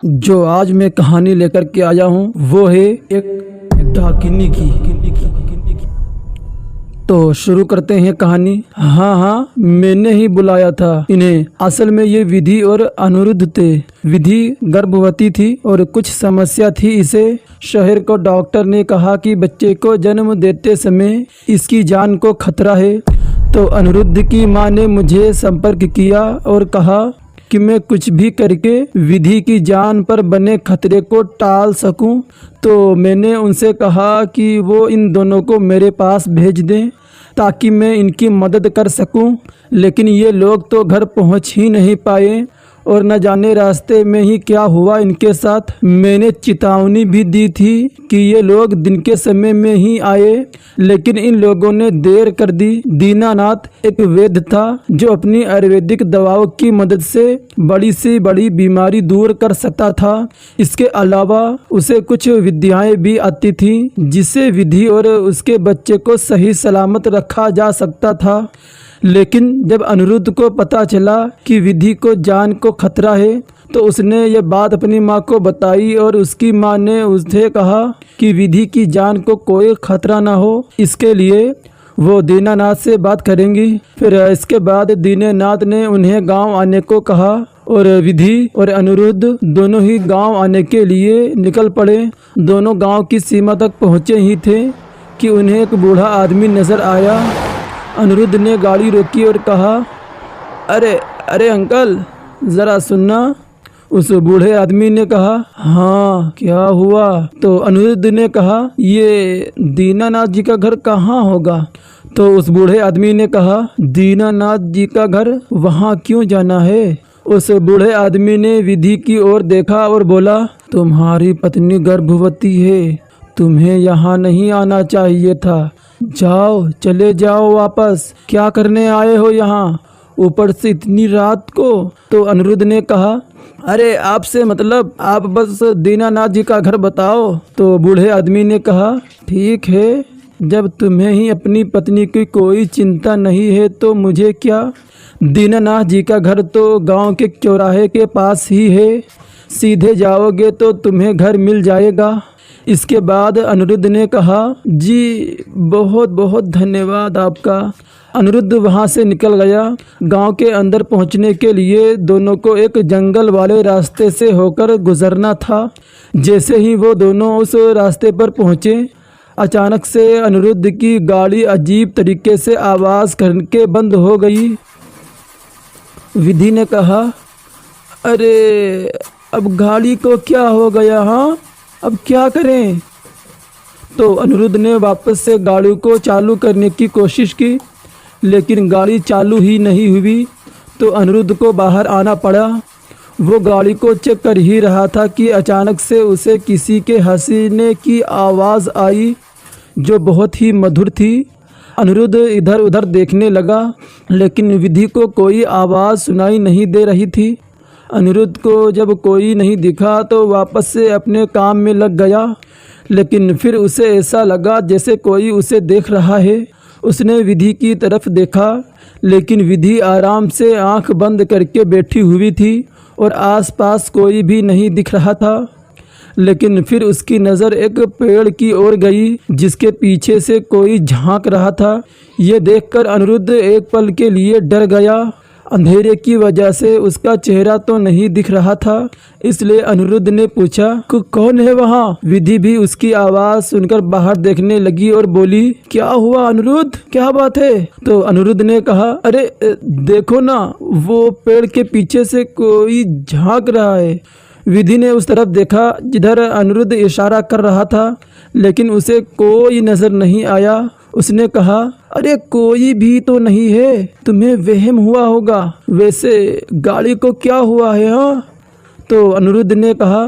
जो आज मैं कहानी लेकर के आया हूँ वो है एक डाकिनी की। तो शुरू करते हैं कहानी। हाँ, मैंने ही बुलाया था इन्हें। असल में ये विधि और अनिरुद्ध थे। विधि गर्भवती थी और कुछ समस्या थी इसे। शहर को डॉक्टर ने कहा कि बच्चे को जन्म देते समय इसकी जान को खतरा है। तो अनिरुद्ध की मां ने मुझे संपर्क किया और कहा कि मैं कुछ भी करके विधि की जान पर बने खतरे को टाल सकूं। तो मैंने उनसे कहा कि वो इन दोनों को मेरे पास भेज दें ताकि मैं इनकी मदद कर सकूं। लेकिन ये लोग तो घर पहुंच ही नहीं पाए और न जाने रास्ते में ही क्या हुआ इनके साथ। मैंने चेतावनी भी दी थी कि ये लोग दिन के समय में ही आए, लेकिन इन लोगों ने देर कर दी। दीनानाथ एक वैद्य था जो अपनी आयुर्वेदिक दवाओं की मदद से बड़ी से बड़ी बीमारी दूर कर सकता था। इसके अलावा उसे कुछ विद्याएं भी आती थी जिससे विधि और उसके बच्चे को सही सलामत रखा जा सकता था। लेकिन जब अनिरुद्ध को पता चला कि विधि को जान को खतरा है तो उसने यह बात अपनी माँ को बताई और उसकी माँ ने उसे कहा कि विधि की जान को कोई खतरा ना हो, इसके लिए वो दीनानाथ से बात करेंगी। फिर इसके बाद दीनानाथ ने उन्हें गांव आने को कहा और विधि और अनिरुद्ध दोनों ही गांव आने के लिए निकल पड़े। दोनों गांव की सीमा तक पहुँचे ही थे कि उन्हें एक बूढ़ा आदमी नजर आया। अनिरुद्ध ने गाड़ी रोकी और कहा, अरे अंकल ज़रा सुनना। उस बूढ़े आदमी ने कहा, हाँ क्या हुआ? तो अनिरुद्ध ने कहा, ये दीनानाथ जी का घर कहाँ होगा? तो उस बूढ़े आदमी ने कहा, दीनानाथ जी का घर वहाँ क्यों जाना है? उस बूढ़े आदमी ने विधि की ओर देखा और बोला, तुम्हारी पत्नी गर्भवती है, तुम्हें यहाँ नहीं आना चाहिए था। जाओ, चले जाओ वापस। क्या करने आए हो यहाँ, ऊपर से इतनी रात को? तो अनिरुद्ध ने कहा, अरे आपसे मतलब आप बस दीनानाथ जी का घर बताओ। तो बूढ़े आदमी ने कहा, ठीक है, जब तुम्हें ही अपनी पत्नी की कोई चिंता नहीं है तो मुझे क्या। दीनानाथ जी का घर तो गांव के चौराहे के पास ही है, सीधे जाओगे तो तुम्हें घर मिल जाएगा। इसके बाद अनिरुद्ध ने कहा, जी बहुत बहुत धन्यवाद आपका। अनिरुद्ध वहाँ से निकल गया। गांव के अंदर पहुँचने के लिए दोनों को एक जंगल वाले रास्ते से होकर गुजरना था। जैसे ही वो दोनों उस रास्ते पर पहुँचे, अचानक से अनिरुद्ध की गाड़ी अजीब तरीके से आवाज़ करके बंद हो गई। विधि ने कहा, अरे अब गाड़ी को क्या हो गया? हाँ, अब क्या करें? तो अनिरुद्ध ने वापस से गाड़ी को चालू करने की कोशिश की, लेकिन गाड़ी चालू ही नहीं हुई। तो अनिरुद्ध को बाहर आना पड़ा। वो गाड़ी को चेक कर ही रहा था कि अचानक से उसे किसी के हंसने की आवाज़ आई जो बहुत ही मधुर थी। अनिरुद्ध इधर उधर देखने लगा, लेकिन विधि को कोई आवाज़ सुनाई नहीं दे रही थी। अनिरुद्ध को जब कोई नहीं दिखा तो वापस से अपने काम में लग गया, लेकिन फिर उसे ऐसा लगा जैसे कोई उसे देख रहा है। उसने विधि की तरफ देखा, लेकिन विधि आराम से आंख बंद करके बैठी हुई थी और आसपास कोई भी नहीं दिख रहा था। लेकिन फिर उसकी नज़र एक पेड़ की ओर गई जिसके पीछे से कोई झांक रहा था। ये देखकर अनिरुद्ध एक पल के लिए डर गया। अंधेरे की वजह से उसका चेहरा तो नहीं दिख रहा था, इसलिए अनिरुद्ध ने पूछा, कौन है वहाँ? विधि भी उसकी आवाज़ सुनकर बाहर देखने लगी और बोली, क्या हुआ अनिरुद्ध, क्या बात है? तो अनिरुद्ध ने कहा, अरे देखो ना, वो पेड़ के पीछे से कोई झांक रहा है। विधि ने उस तरफ देखा जिधर अनिरुद्ध इशारा कर रहा था, लेकिन उसे कोई नज़र नहीं आया। उसने कहा, अरे कोई भी तो नहीं है, तुम्हें वहम हुआ होगा। वैसे गाड़ी को क्या हुआ है? हाँ? तो अनिरुद्ध ने कहा,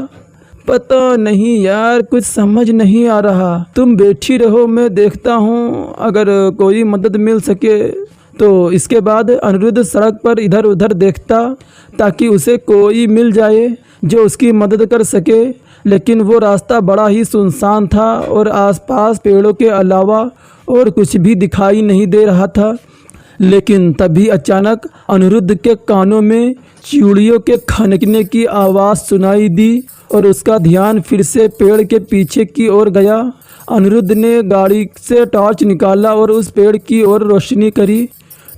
पता नहीं यार, कुछ समझ नहीं आ रहा। तुम बैठी रहो, मैं देखता हूँ अगर कोई मदद मिल सके। तो इसके बाद अनिरुद्ध सड़क पर इधर उधर देखता ताकि उसे कोई मिल जाए जो उसकी मदद कर सके, लेकिन वो रास्ता बड़ा ही सुनसान था और आसपास पेड़ों के अलावा और कुछ भी दिखाई नहीं दे रहा था। लेकिन तभी अचानक अनिरुद्ध के कानों में चूड़ियों के खनकने की आवाज़ सुनाई दी और उसका ध्यान फिर से पेड़ के पीछे की ओर गया। अनिरुद्ध ने गाड़ी से टॉर्च निकाला और उस पेड़ की ओर रोशनी करी।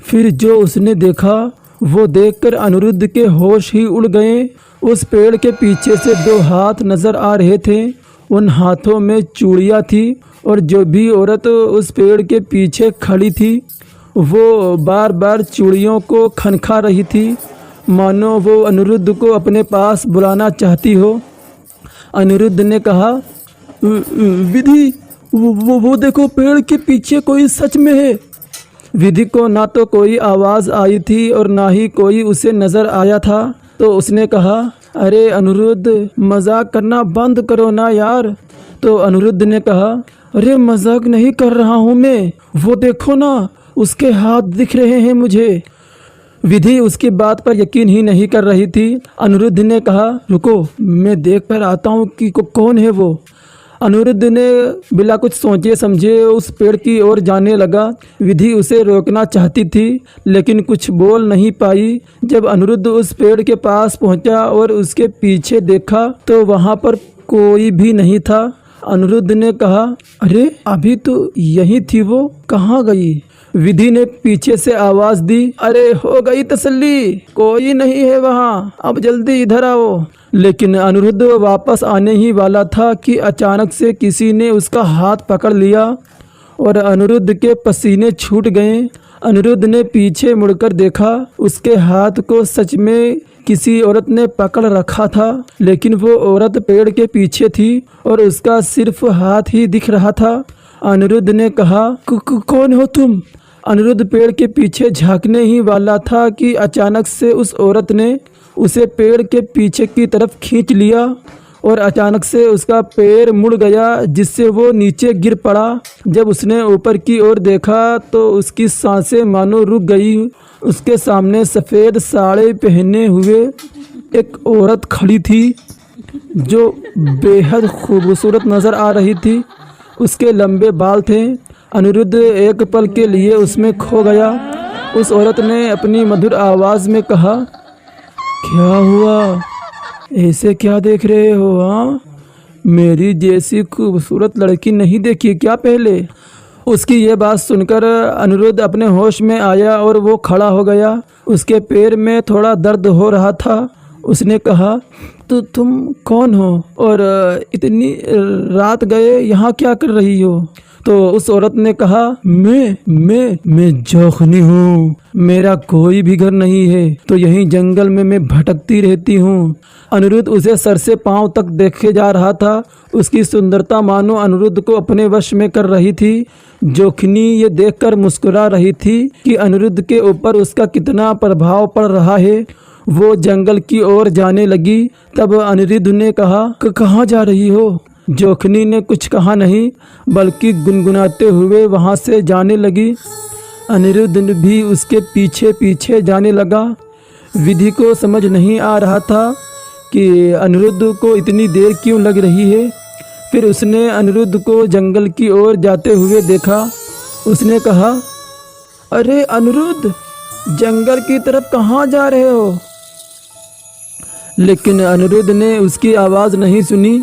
फिर जो उसने देखा वो देखकर अनिरुद्ध के होश ही उड़ गए। उस पेड़ के पीछे से 2 हाथ नजर आ रहे थे। उन हाथों में चूड़ियाँ थी और जो भी औरत उस पेड़ के पीछे खड़ी थी वो बार बार चूड़ियों को खनखा रही थी, मानो वो अनिरुद्ध को अपने पास बुलाना चाहती हो। अनिरुद्ध ने कहा, विधि, वो देखो, पेड़ के पीछे कोई सच में है। विधि को ना तो कोई आवाज़ आई थी और ना ही कोई उसे नज़र आया था। तो उसने कहा, अरे अनिरुद्ध, मजाक करना बंद करो ना यार। तो अनिरुद्ध ने कहा, अरे मजाक नहीं कर रहा हूँ मैं, वो देखो ना, उसके हाथ दिख रहे हैं मुझे। विधि उसकी बात पर यकीन ही नहीं कर रही थी। अनिरुद्ध ने कहा, रुको, मैं देख कर आता हूँ कि कौन है वो। अनिरुद्ध ने बिना कुछ सोचे समझे उस पेड़ की ओर जाने लगा। विधि उसे रोकना चाहती थी लेकिन कुछ बोल नहीं पाई। जब अनिरुद्ध उस पेड़ के पास पहुंचा और उसके पीछे देखा तो वहां पर कोई भी नहीं था। अनिरुद्ध ने कहा, अरे अभी तो यही थी, वो कहाँ गई? विधि ने पीछे से आवाज दी, अरे हो गई तसल्ली, कोई नहीं है वहाँ, अब जल्दी इधर आओ। लेकिन अनिरुद्ध वापस आने ही वाला था कि अचानक से किसी ने उसका हाथ पकड़ लिया और अनिरुद्ध के पसीने छूट गए। अनिरुद्ध ने पीछे मुड़कर देखा, उसके हाथ को सच में किसी औरत ने पकड़ रखा था, लेकिन वो औरत पेड़ के पीछे थी और उसका सिर्फ हाथ ही दिख रहा था। अनिरुद्ध ने कहा, कौन हो तुम? अनिरुद्ध पेड़ के पीछे झांकने ही वाला था कि अचानक से उस औरत ने उसे पेड़ के पीछे की तरफ खींच लिया और अचानक से उसका पैर मुड़ गया जिससे वो नीचे गिर पड़ा। जब उसने ऊपर की ओर देखा तो उसकी सांसें मानो रुक गई। उसके सामने सफ़ेद साड़ी पहने हुए एक औरत खड़ी थी जो बेहद खूबसूरत नज़र आ रही थी। उसके लंबे बाल थे। अनिरुद्ध एक पल के लिए उसमें खो गया। उस औरत ने अपनी मधुर आवाज़ में कहा, क्या हुआ? ऐसे क्या देख रहे हो? हाँ, मेरी जैसी खूबसूरत लड़की नहीं देखी क्या पहले? उसकी ये बात सुनकर अनिरुद्ध अपने होश में आया और वो खड़ा हो गया। उसके पैर में थोड़ा दर्द हो रहा था। उसने कहा, तो तुम कौन हो और इतनी रात गए यहाँ क्या कर रही हो? तो उस औरत ने कहा, मैं जोखनी हूँ, मेरा कोई भी घर नहीं है, तो यहीं जंगल में मैं भटकती रहती हूँ। अनिरुद्ध उसे सर से पांव तक देखे जा रहा था। उसकी सुंदरता मानो अनिरुद्ध को अपने वश में कर रही थी। जोखनी ये देखकर मुस्कुरा रही थी कि अनिरुद्ध के ऊपर उसका कितना प्रभाव पड़ रहा है। वो जंगल की ओर जाने लगी। तब अनिरुद्ध ने कहा, कहाँ जा रही हो? जोखनी ने कुछ कहा नहीं बल्कि गुनगुनाते हुए वहाँ से जाने लगी। अनिरुद्ध भी उसके पीछे पीछे जाने लगा। विधि को समझ नहीं आ रहा था कि अनिरुद्ध को इतनी देर क्यों लग रही है। फिर उसने अनिरुद्ध को जंगल की ओर जाते हुए देखा। उसने कहा, अरे अनिरुद्ध, जंगल की तरफ कहाँ जा रहे हो? लेकिन अनिरुद्ध ने उसकी आवाज़ नहीं सुनी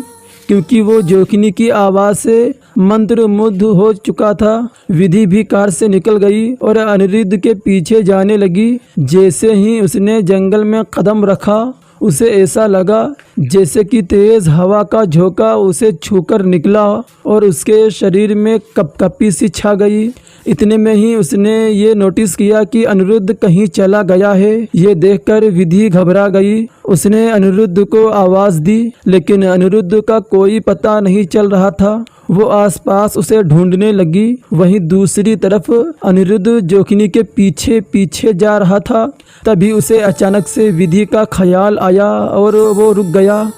क्योंकि वो जोखनी की आवाज़ से मंत्रमुग्ध हो चुका था। विधि भी कार से निकल गई और अनिरुद्ध के पीछे जाने लगी। जैसे ही उसने जंगल में कदम रखा उसे ऐसा लगा जैसे कि तेज़ हवा का झोंका उसे छूकर निकला और उसके शरीर में कपकपी सी छा गई। इतने में ही उसने ये नोटिस किया कि अनिरुद्ध कहीं चला गया है। ये देखकर विधि घबरा गई। उसने अनिरुद्ध को आवाज़ दी लेकिन अनिरुद्ध का कोई पता नहीं चल रहा था। वो आसपास उसे ढूंढने लगी। वहीं दूसरी तरफ अनिरुद्ध जोखनी के पीछे पीछे जा रहा था। तभी उसे अचानक से विधि का ख्याल आया और वो रुक गया।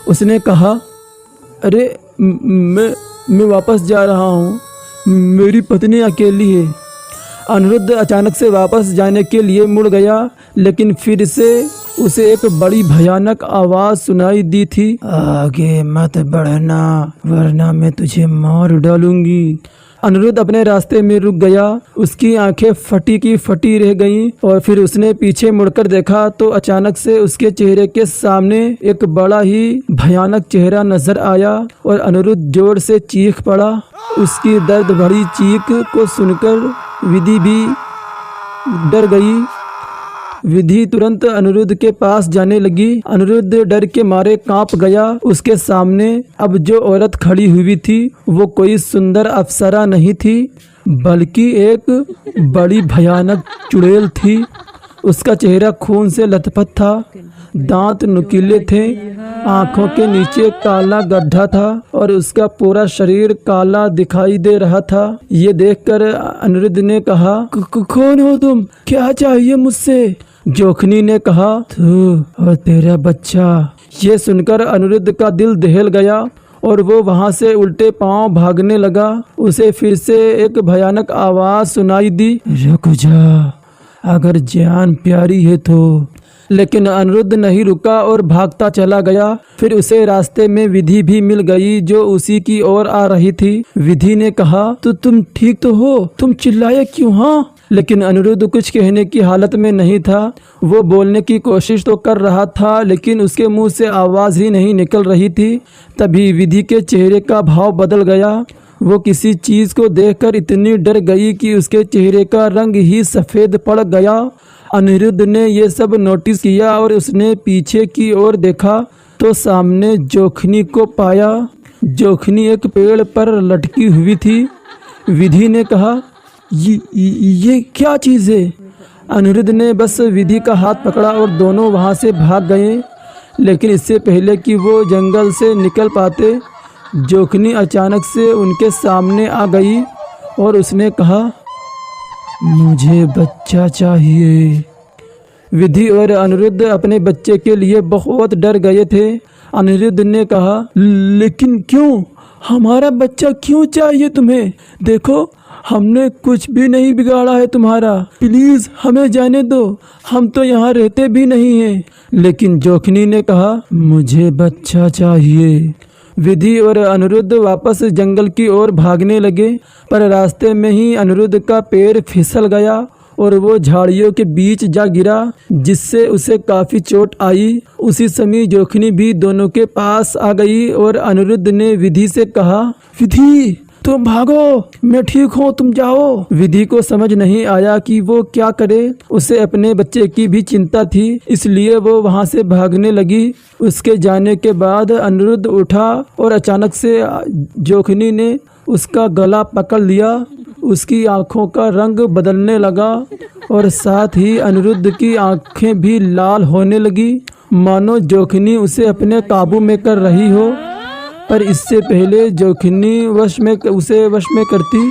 उसने कहा, अरे मैं वापस जा रहा हूँ, मेरी पत्नी अकेली है। अनिरुद्ध अचानक से वापस जाने के लिए मुड़ गया लेकिन फिर से उसे एक बड़ी भयानक आवाज़ सुनाई दी थी, आगे मत बढ़ना वरना मैं तुझे मार डालूंगी। अनिरुद्ध अपने रास्ते में रुक गया। उसकी आंखें फटी की फटी रह गईं और फिर उसने पीछे मुड़कर देखा तो अचानक से उसके चेहरे के सामने एक बड़ा ही भयानक चेहरा नजर आया और अनिरुद्ध जोर से चीख पड़ा। उसकी दर्द भरी चीख को सुनकर विधि भी डर गई। विधि तुरंत अनिरुद्ध के पास जाने लगी। अनिरुद्ध डर के मारे कांप गया। उसके सामने अब जो औरत खड़ी हुई थी वो कोई सुंदर अप्सरा नहीं थी बल्कि एक बड़ी भयानक चुड़ैल थी। उसका चेहरा खून से लथपथ था, दांत नुकीले थे, आंखों के नीचे काला गड्ढा था और उसका पूरा शरीर काला दिखाई दे रहा था। ये देखकर अनिरुद्ध ने कहा, कौन हो तुम? क्या चाहिए मुझसे? जोखनी ने कहा, तू और तेरा बच्चा। ये सुनकर अनिरुद्ध का दिल दहल गया और वो वहां से उल्टे पांव भागने लगा। उसे फिर से एक भयानक आवाज सुनाई दी, रुक जा, अगर जान प्यारी है तो। लेकिन अनिरुद्ध नहीं रुका और भागता चला गया। फिर उसे रास्ते में विधि भी मिल गई जो उसी की ओर आ रही थी। विधि ने कहा, तो तुम ठीक तो हो? तुम चिल्लाए क्यों? हाँ। लेकिन अनिरुद्ध कुछ कहने की हालत में नहीं था। वो बोलने की कोशिश तो कर रहा था लेकिन उसके मुंह से आवाज ही नहीं निकल रही थी। तभी विधि के चेहरे का भाव बदल गया। वो किसी चीज को देखकर इतनी डर गई कि उसके चेहरे का रंग ही सफेद पड़ गया। अनिरुद्ध ने ये सब नोटिस किया और उसने पीछे की ओर देखा तो सामने जोखनी को पाया। जोखनी एक पेड़ पर लटकी हुई थी। विधि ने कहा, ये क्या चीज़ है? अनिरुद्ध ने बस विधि का हाथ पकड़ा और दोनों वहाँ से भाग गए। लेकिन इससे पहले कि वो जंगल से निकल पाते, जोखनी अचानक से उनके सामने आ गई और उसने कहा, मुझे बच्चा चाहिए। विधि और अनिरुद्ध अपने बच्चे के लिए बहुत डर गए थे। अनिरुद्ध ने कहा, लेकिन क्यों? हमारा बच्चा क्यों चाहिए तुम्हें? देखो, हमने कुछ भी नहीं बिगाड़ा है तुम्हारा, प्लीज हमें जाने दो, हम तो यहाँ रहते भी नहीं हैं। लेकिन जोखनी ने कहा, मुझे बच्चा चाहिए। विधि और अनिरुद्ध वापस जंगल की ओर भागने लगे पर रास्ते में ही अनिरुद्ध का पैर फिसल गया और वो झाड़ियों के बीच जा गिरा जिससे उसे काफी चोट आई। उसी समय जोखनी भी दोनों के पास आ गई और अनिरुद्ध ने विधि से कहा, विधि तुम भागो, मैं ठीक हूँ, तुम जाओ। विधि को समझ नहीं आया कि वो क्या करे। उसे अपने बच्चे की भी चिंता थी, इसलिए वो वहाँ से भागने लगी। उसके जाने के बाद अनिरुद्ध उठा और अचानक से जोखनी ने उसका गला पकड़ लिया। उसकी आंखों का रंग बदलने लगा और साथ ही अनिरुद्ध की आंखें भी लाल होने लगी, मानो जोखनी उसे अपने काबू में कर रही हो। पर इससे पहले जोखनी उसे वश में करती,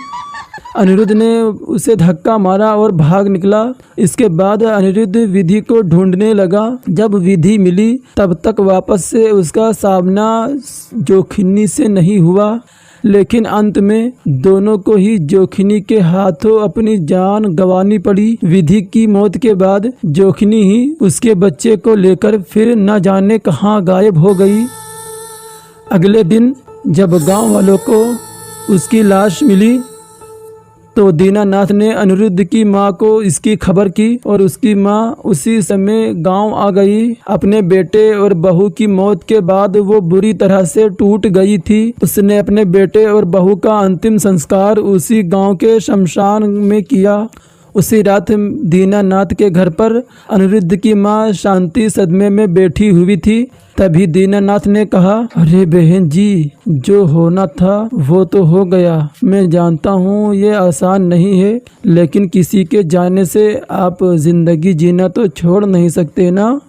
अनिरुद्ध ने उसे धक्का मारा और भाग निकला। इसके बाद अनिरुद्ध विधि को ढूंढने लगा। जब विधि मिली तब तक वापस से उसका सामना जोखनी से नहीं हुआ, लेकिन अंत में दोनों को ही जोखनी के हाथों अपनी जान गंवानी पड़ी। विधि की मौत के बाद जोखनी ही उसके बच्चे को लेकर फिर न जाने कहाँ गायब हो गई। अगले दिन जब गांव वालों को उसकी लाश मिली तो दीनानाथ ने अनिरुद्ध की माँ को इसकी खबर की और उसकी माँ उसी समय गांव आ गई। अपने बेटे और बहू की मौत के बाद वो बुरी तरह से टूट गई थी। उसने अपने बेटे और बहू का अंतिम संस्कार उसी गांव के शमशान में किया। उसी रात दीनानाथ के घर पर अनिरुद्ध की माँ शांति सदमे में बैठी हुई थी। तभी दीनानाथ ने कहा, अरे बहन जी, जो होना था वो तो हो गया। मैं जानता हूँ ये आसान नहीं है, लेकिन किसी के जाने से आप जिंदगी जीना तो छोड़ नहीं सकते ना।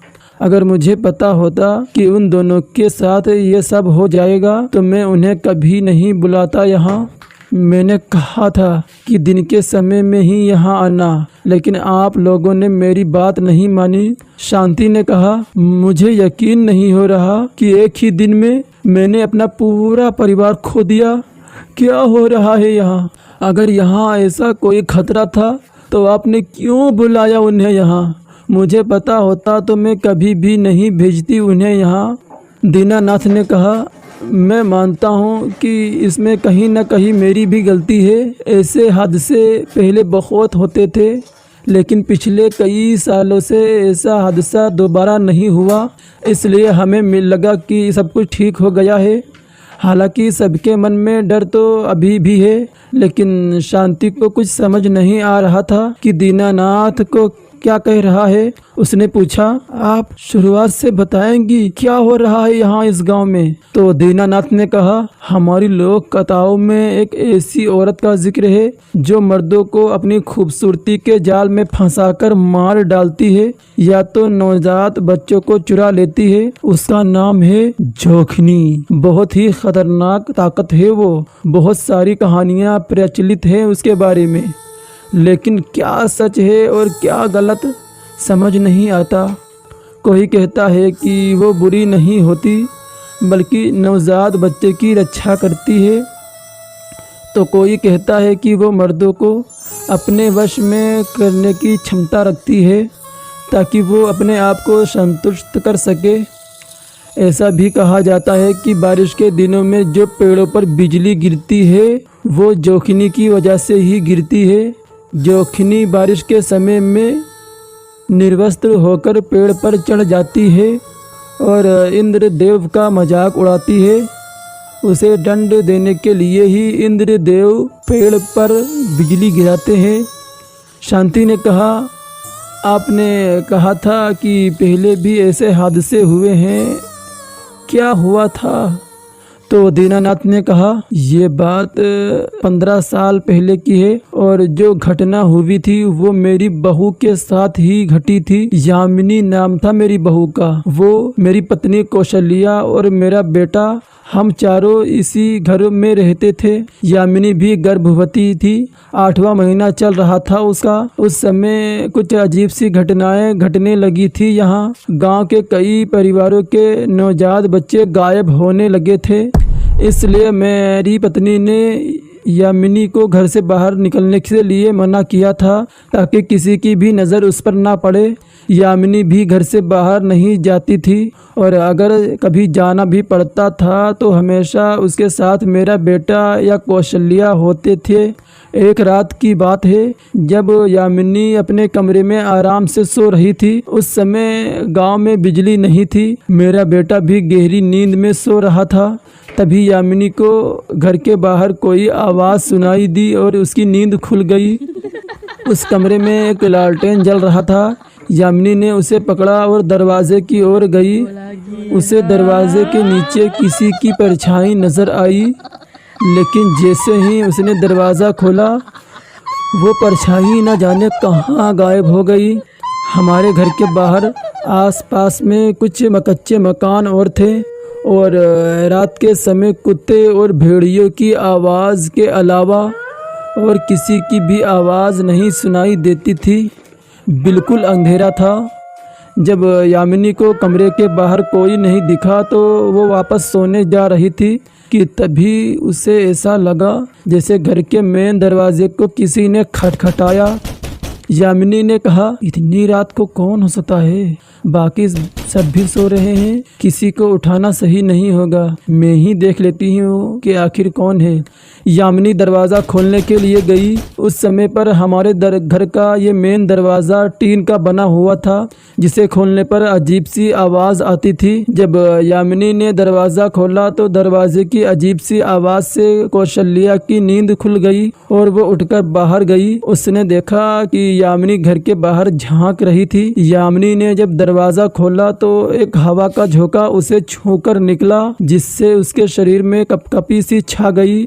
अगर मुझे पता होता कि उन दोनों के साथ ये सब हो जाएगा तो मैं उन्हें कभी नहीं बुलाता यहाँ। मैंने कहा था कि दिन के समय में ही यहाँ आना, लेकिन आप लोगों ने मेरी बात नहीं मानी। शांति ने कहा, मुझे यकीन नहीं हो रहा कि एक ही दिन में मैंने अपना पूरा परिवार खो दिया। क्या हो रहा है यहाँ? अगर यहाँ ऐसा कोई खतरा था तो आपने क्यों बुलाया उन्हें यहाँ? मुझे पता होता तो मैं कभी भी नहीं भेजती उन्हें यहाँ। दीनानाथ ने कहा, मैं मानता हूँ कि इसमें कहीं न कहीं मेरी भी गलती है। ऐसे हादसे पहले बहुत होते थे, लेकिन पिछले कई सालों से ऐसा हादसा दोबारा नहीं हुआ, इसलिए हमें लगा कि सब कुछ ठीक हो गया है। हालांकि सबके मन में डर तो अभी भी है, लेकिन शांति को कुछ समझ नहीं आ रहा था कि दीनानाथ को क्या कह रहा है। उसने पूछा, आप शुरुआत से बताएंगी क्या हो रहा है यहाँ इस गांव में? तो दीनानाथ ने कहा, हमारी लोक कथाओं में एक ऐसी औरत का जिक्र है जो मर्दों को अपनी खूबसूरती के जाल में फंसाकर मार डालती है या तो नवजात बच्चों को चुरा लेती है। उसका नाम है जोखनी। बहुत ही खतरनाक ताकत है वो। बहुत सारी कहानियाँ प्रचलित हैं उसके बारे में, लेकिन क्या सच है और क्या गलत समझ नहीं आता। कोई कहता है कि वो बुरी नहीं होती बल्कि नवजात बच्चे की रक्षा करती है, तो कोई कहता है कि वो मर्दों को अपने वश में करने की क्षमता रखती है ताकि वो अपने आप को संतुष्ट कर सके। ऐसा भी कहा जाता है कि बारिश के दिनों में जो पेड़ों पर बिजली गिरती है वो जोखनी की वजह से ही गिरती है। जोखनी बारिश के समय में निर्वस्त्र होकर पेड़ पर चढ़ जाती है और इंद्रदेव का मजाक उड़ाती है। उसे दंड देने के लिए ही इंद्रदेव पेड़ पर बिजली गिराते हैं। शांति ने कहा, आपने कहा था कि पहले भी ऐसे हादसे हुए हैं, क्या हुआ था? तो दीनानाथ ने कहा, ये बात 15 साल पहले की है और जो घटना हुई थी वो मेरी बहू के साथ ही घटी थी। यामिनी नाम था मेरी बहू का। वो मेरी पत्नी कौशल्या और मेरा बेटा, हम चारों इसी घर में रहते थे। यामिनी भी गर्भवती थी, 8वां महीना चल रहा था उसका। उस समय कुछ अजीब सी घटनाएं घटने लगी थी। यहाँ गांव के कई परिवारों के नवजात बच्चे गायब होने लगे थे, इसलिए मेरी पत्नी ने यामिनी को घर से बाहर निकलने के लिए मना किया था ताकि किसी की भी नज़र उस पर ना पड़े। यामिनी भी घर से बाहर नहीं जाती थी और अगर कभी जाना भी पड़ता था तो हमेशा उसके साथ मेरा बेटा या कौशल्या होते थे। एक रात की बात है, जब यामिनी अपने कमरे में आराम से सो रही थी, उस समय गांव में बिजली नहीं थी। मेरा बेटा भी गहरी नींद में सो रहा था। तभी यामिनी को घर के बाहर कोई आवाज़ सुनाई दी और उसकी नींद खुल गई। उस कमरे में एक लालटेन जल रहा था। यामिनी ने उसे पकड़ा और दरवाजे की ओर गई। उसे दरवाजे के नीचे किसी की परछाई नजर आई, लेकिन जैसे ही उसने दरवाज़ा खोला वो परछाई न जाने कहाँ गायब हो गई। हमारे घर के बाहर आसपास में कुछ कच्चे मकान और थे और रात के समय कुत्ते और भेड़ियों की आवाज़ के अलावा और किसी की भी आवाज़ नहीं सुनाई देती थी। बिल्कुल अंधेरा था। जब यामिनी को कमरे के बाहर कोई नहीं दिखा तो वो वापस सोने जा रही थी कि तभी उसे ऐसा लगा जैसे घर के मेन दरवाजे को किसी ने खटखटाया। यामिनी ने कहा, इतनी रात को कौन हो सकता है? बाकी सब भी सो रहे हैं, किसी को उठाना सही नहीं होगा। मैं ही देख लेती हूँ कि आखिर कौन है। यामिनी दरवाज़ा खोलने के लिए गई। उस समय पर हमारे घर का ये मेन दरवाज़ा टीन का बना हुआ था, जिसे खोलने पर अजीब सी आवाज़ आती थी। जब यामिनी ने दरवाज़ा खोला तो दरवाजे की अजीब सी आवाज़ से कौशल्या की नींद खुल गई और वो उठकर बाहर गई। उसने देखा कि यामिनी घर के बाहर झांक रही थी। यामिनी ने जब दरवाज़ा खोला तो एक हवा का झोंका उसे छूकर निकला, जिससे उसके शरीर में कपकपी सी छा गई।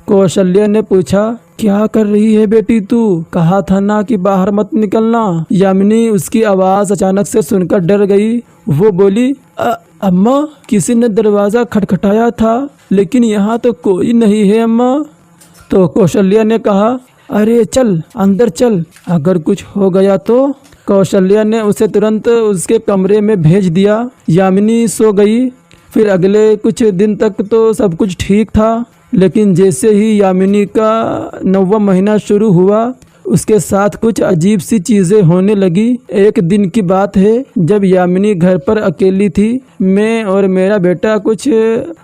कौशल्या ने पूछा, क्या कर रही है बेटी तू? कहा था ना कि बाहर मत निकलना। यामिनी उसकी आवाज़ अचानक से सुनकर डर गई। वो बोली, अम्मा, किसी ने दरवाज़ा खटखटाया था लेकिन यहाँ तो कोई नहीं है अम्मा। तो कौशल्या ने कहा, अरे चल अंदर चल, अगर कुछ हो गया तो। कौशल्या ने उसे तुरंत उसके कमरे में भेज दिया। यामिनी सो गई। फिर अगले कुछ दिन तक तो सब कुछ ठीक था, लेकिन जैसे ही यामिनी का 9वां महीना शुरू हुआ उसके साथ कुछ अजीब सी चीजें होने लगी। एक दिन की बात है, जब यामिनी घर पर अकेली थी, मैं और मेरा बेटा कुछ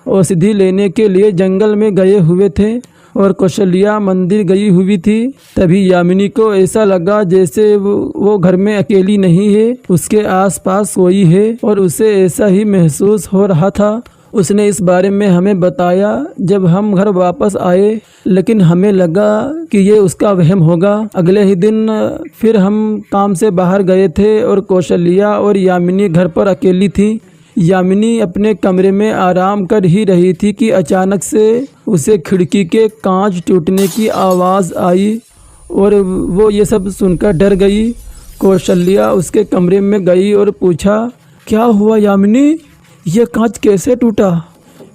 औषधि लेने के लिए जंगल में गए हुए थे और कौशल्या मंदिर गई हुई थी। तभी यामिनी को ऐसा लगा जैसे वो घर में अकेली नहीं है, उसके आसपास कोई है और उसे ऐसा ही महसूस हो रहा था। उसने इस बारे में हमें बताया जब हम घर वापस आए, लेकिन हमें लगा कि ये उसका वहम होगा। अगले ही दिन फिर हम काम से बाहर गए थे और कौशल्या और यामिनी घर पर अकेली थी। यामिनी अपने कमरे में आराम कर ही रही थी कि अचानक से उसे खिड़की के कांच टूटने की आवाज़ आई और वो ये सब सुनकर डर गई। कौशल्या उसके कमरे में गई और पूछा, क्या हुआ यामिनी, ये कांच कैसे टूटा?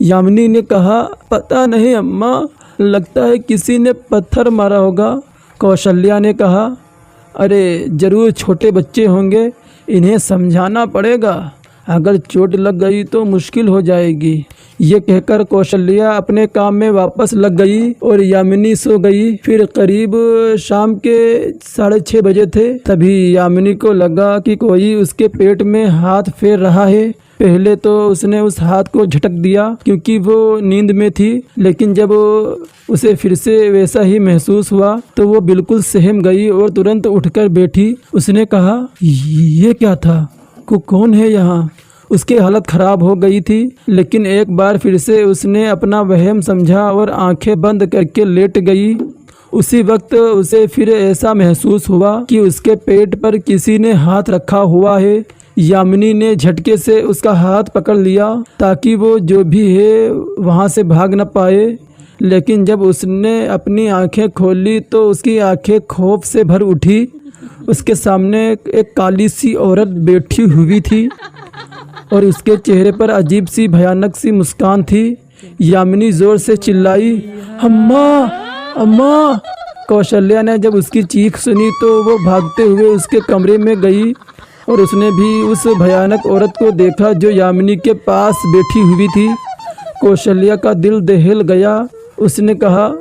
यामिनी ने कहा, पता नहीं अम्मा, लगता है किसी ने पत्थर मारा होगा। कौशल्या ने कहा, अरे ज़रूर छोटे बच्चे होंगे, इन्हें समझाना पड़ेगा, अगर चोट लग गई तो मुश्किल हो जाएगी। ये कहकर कौशल्या अपने काम में वापस लग गई और यामिनी सो गई। फिर करीब शाम के 6:30 बजे थे। तभी यामिनी को लगा कि कोई उसके पेट में हाथ फेर रहा है। पहले तो उसने उस हाथ को झटक दिया क्योंकि वो नींद में थी, लेकिन जब उसे फिर से वैसा ही महसूस हुआ तो वो बिल्कुल सहम गई और तुरंत उठकर बैठी। उसने कहा, ये क्या था? कौन है यहाँ? उसकी हालत खराब हो गई थी, लेकिन एक बार फिर से उसने अपना वहम समझा और आंखें बंद करके लेट गई। उसी वक्त उसे फिर ऐसा महसूस हुआ कि उसके पेट पर किसी ने हाथ रखा हुआ है। यामिनी ने झटके से उसका हाथ पकड़ लिया ताकि वो जो भी है वहाँ से भाग न पाए, लेकिन जब उसने अपनी आंखें खोली तो उसकी आंखें खौफ से भर उठी। उसके सामने एक काली सी औरत बैठी हुई थी और उसके चेहरे पर अजीब सी भयानक सी मुस्कान थी। यामिनी जोर से चिल्लाई, अम्मा अम्मा। कौशल्या ने जब उसकी चीख सुनी तो वो भागते हुए उसके कमरे में गई और उसने भी उस भयानक औरत को देखा जो यामिनी के पास बैठी हुई थी। कौशल्या का दिल दहल गया। उसने कहा,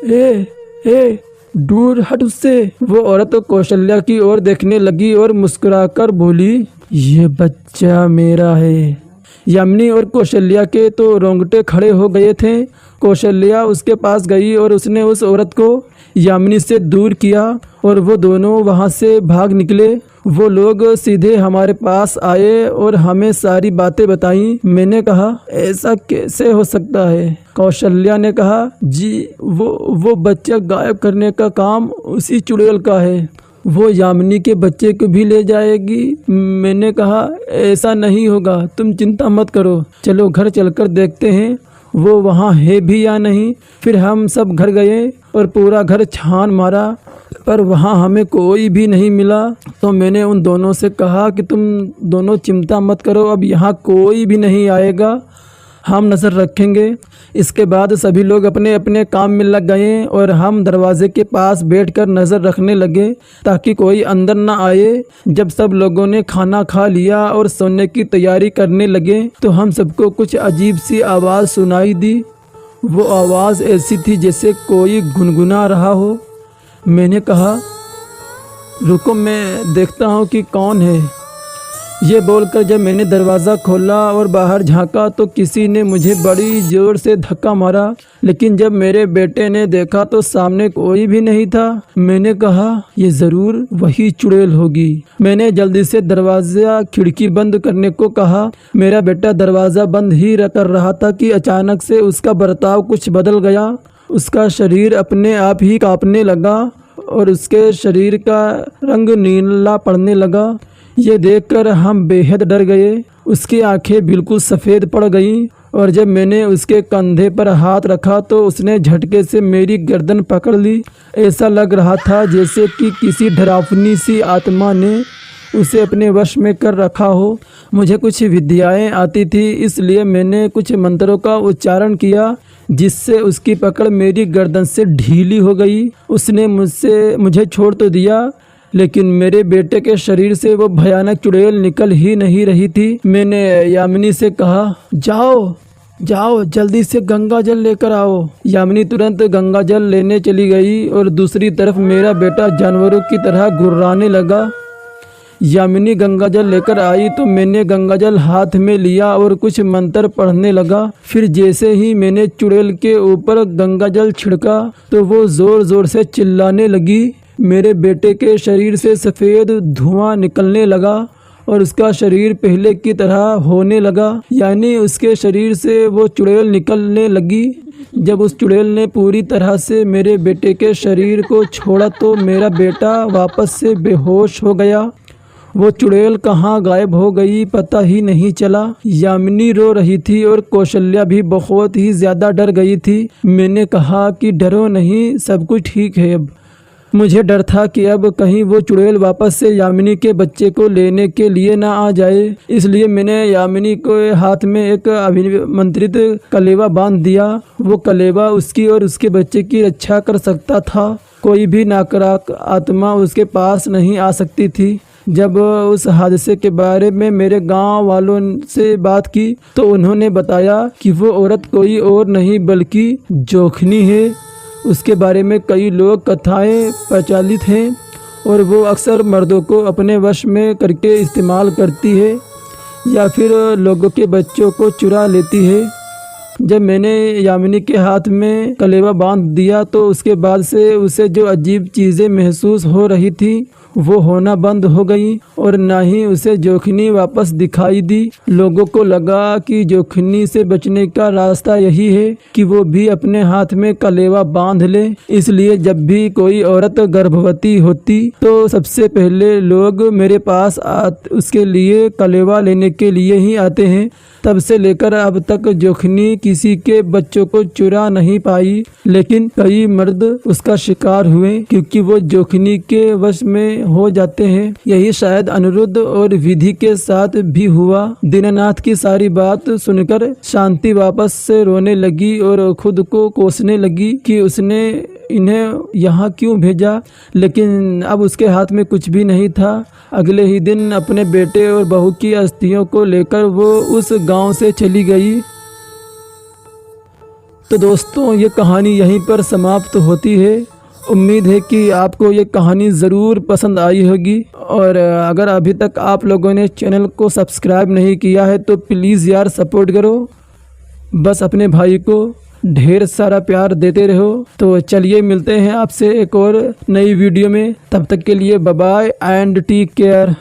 ए दूर हट उससे। वो औरत कौशल्या की ओर देखने लगी और मुस्कुराकर बोली, ये बच्चा मेरा है। यामिनी और कौशल्या के तो रोंगटे खड़े हो गए थे। कौशल्या उसके पास गई और उसने उस औरत को यामिनी से दूर किया और वो दोनों वहाँ से भाग निकले। वो लोग सीधे हमारे पास आए और हमें सारी बातें बताई। मैंने कहा, ऐसा कैसे हो सकता है? कौशल्या ने कहा, जी वो बच्चा गायब करने का काम उसी चुड़ैल का है, वो यामिनी के बच्चे को भी ले जाएगी। मैंने कहा, ऐसा नहीं होगा, तुम चिंता मत करो, चलो घर चलकर देखते हैं वो वहाँ है भी या नहीं। फिर हम सब घर गए और पूरा घर छान मारा, पर वहाँ हमें कोई भी नहीं मिला। तो मैंने उन दोनों से कहा कि तुम दोनों चिंता मत करो, अब यहाँ कोई भी नहीं आएगा, हम नज़र रखेंगे। इसके बाद सभी लोग अपने अपने काम में लग गए और हम दरवाजे के पास बैठकर नज़र रखने लगे ताकि कोई अंदर ना आए। जब सब लोगों ने खाना खा लिया और सोने की तैयारी करने लगे तो हम सबको कुछ अजीब सी आवाज़ सुनाई दी। वो आवाज़ ऐसी थी जैसे कोई गुनगुना रहा हो। मैंने कहा, रुको मैं देखता हूँ कि कौन है। ये बोलकर जब मैंने दरवाज़ा खोला और बाहर झांका तो किसी ने मुझे बड़ी ज़ोर से धक्का मारा, लेकिन जब मेरे बेटे ने देखा तो सामने कोई भी नहीं था। मैंने कहा, ये ज़रूर वही चुड़ैल होगी। मैंने जल्दी से दरवाज़ा खिड़की बंद करने को कहा। मेरा बेटा दरवाज़ा बंद ही कर रहा था कि अचानक से उसका बर्ताव कुछ बदल गया। उसका शरीर अपने आप ही कांपने लगा और उसके शरीर का रंग नीला पड़ने लगा। ये देखकर हम बेहद डर गए। उसकी आंखें बिल्कुल सफ़ेद पड़ गईं और जब मैंने उसके कंधे पर हाथ रखा तो उसने झटके से मेरी गर्दन पकड़ ली। ऐसा लग रहा था जैसे कि किसी डरावनी सी आत्मा ने उसे अपने वश में कर रखा हो। मुझे कुछ विद्याएं आती थी, इसलिए मैंने कुछ मंत्रों का उच्चारण किया जिससे उसकी पकड़ मेरी गर्दन से ढीली हो गई। उसने मुझे छोड़ तो दिया, लेकिन मेरे बेटे के शरीर से वो भयानक चुड़ैल निकल ही नहीं रही थी। मैंने यामिनी से कहा, जाओ जाओ जल्दी से गंगा जल लेकर आओ। यामिनी तुरंत गंगा जल लेने चली गई और दूसरी तरफ मेरा बेटा जानवरों की तरह गुर्राने लगा। यामिनी गंगा जल लेकर आई तो मैंने गंगा जल हाथ में लिया और कुछ मंत्र पढ़ने लगा। फिर जैसे ही मैंने चुड़ैल के ऊपर गंगा जल छिड़का तो वो जोर जोर से चिल्लाने लगी। मेरे बेटे के शरीर से सफ़ेद धुआं निकलने लगा और उसका शरीर पहले की तरह होने लगा, यानी उसके शरीर से वो चुड़ैल निकलने लगी। जब उस चुड़ैल ने पूरी तरह से मेरे बेटे के शरीर को छोड़ा तो मेरा बेटा वापस से बेहोश हो गया। वो चुड़ैल कहाँ गायब हो गई पता ही नहीं चला। यामिनी रो रही थी और कौशल्या भी बहुत ही ज़्यादा डर गई थी। मैंने कहा कि डरो नहीं, सब कुछ ठीक है। अब मुझे डर था कि अब कहीं वो चुड़ैल वापस से यामिनी के बच्चे को लेने के लिए ना आ जाए, इसलिए मैंने यामिनी के हाथ में एक अभिमंत्रित कलेवा बांध दिया। वो कलेवा उसकी और उसके बच्चे की रक्षा कर सकता था। कोई भी नकारात्मक आत्मा उसके पास नहीं आ सकती थी। जब उस हादसे के बारे में मेरे गांव वालों से बात की तो उन्होंने बताया कि वो औरत कोई और नहीं बल्कि जोखनी है। उसके बारे में कई लोग कथाएं प्रचलित हैं और वो अक्सर मर्दों को अपने वश में करके इस्तेमाल करती है या फिर लोगों के बच्चों को चुरा लेती है। जब मैंने यामिनी के हाथ में कलेवा बांध दिया तो उसके बाद से उसे जो अजीब चीज़ें महसूस हो रही थी वो होना बंद हो गई और ना ही उसे जोखनी वापस दिखाई दी। लोगों को लगा कि जोखनी से बचने का रास्ता यही है कि वो भी अपने हाथ में कलेवा बांध ले। इसलिए जब भी कोई औरत गर्भवती होती तो सबसे पहले लोग मेरे पास उसके लिए कलेवा लेने के लिए ही आते हैं। तब से लेकर अब तक जोखनी किसी के बच्चों को चुरा नहीं पाई, लेकिन कई मर्द उसका शिकार हुए क्योंकि वो जोखनी के वश में हो जाते हैं। यही शायद अनिरुद्ध और विधि के साथ भी हुआ। दीनानाथ की सारी बात सुनकर शांति वापस से रोने लगी और खुद को कोसने लगी कि उसने इन्हें यहाँ क्यों भेजा, लेकिन अब उसके हाथ में कुछ भी नहीं था। अगले ही दिन अपने बेटे और बहू की अस्थियों को लेकर वो उस गांव से चली गई। तो दोस्तों ये कहानी यहीं पर समाप्त होती है। उम्मीद है कि आपको ये कहानी ज़रूर पसंद आई होगी और अगर अभी तक आप लोगों ने चैनल को सब्सक्राइब नहीं किया है तो प्लीज़ यार सपोर्ट करो। बस अपने भाई को ढेर सारा प्यार देते रहो। तो चलिए मिलते हैं आपसे एक और नई वीडियो में। तब तक के लिए bye bye and take care.